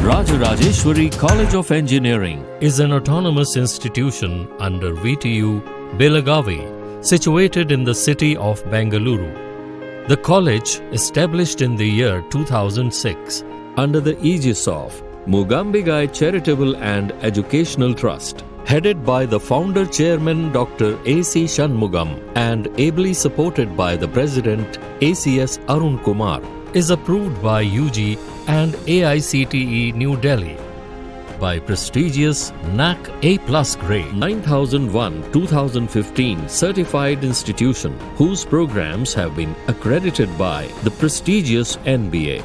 Rajarajeswari College of Engineering is an autonomous institution under VTU, Belagavi, situated in the city of Bengaluru. The college, established in the year 2006 under the aegis of Mugambigai Charitable and Educational Trust, headed by the founder chairman Dr. A.C. Shanmugam and ably supported by the president ACS Arun Kumar, is approved by UG and AICTE New Delhi by prestigious NAC A+ grade 9001-2015 certified institution whose programs have been accredited by the prestigious MBA.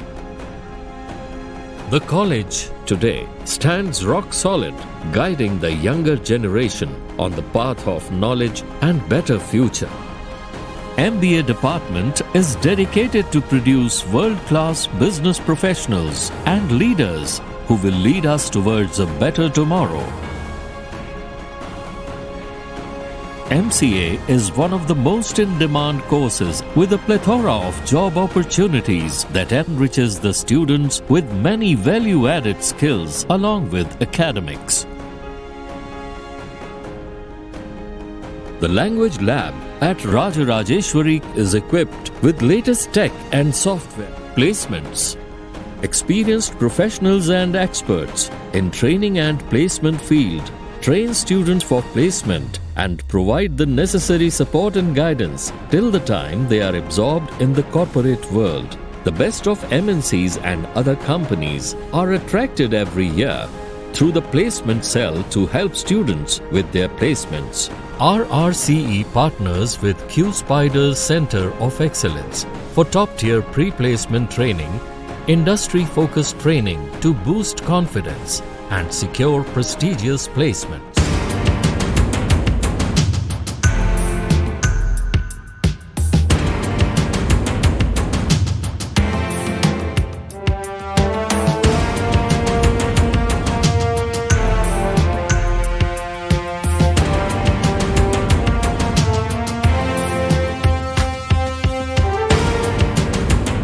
The college today stands rock solid, guiding the younger generation on the path of knowledge and better future. MBA department is dedicated to produce world-class business professionals and leaders who will lead us towards a better tomorrow. MCA is one of the most in-demand courses with a plethora of job opportunities that enriches the students with many value-added skills along with academics. The Language Lab at Rajarajeswari is equipped with latest tech and software. Placements. Experienced professionals and experts in training and placement field train students for placement and provide the necessary support and guidance till the time they are absorbed in the corporate world. The best of MNCs and other companies are attracted every year through the placement cell to help students with their placements. RRCE partners with QSpider's Center of Excellence for top-tier pre-placement training, industry-focused training to boost confidence and secure prestigious placement.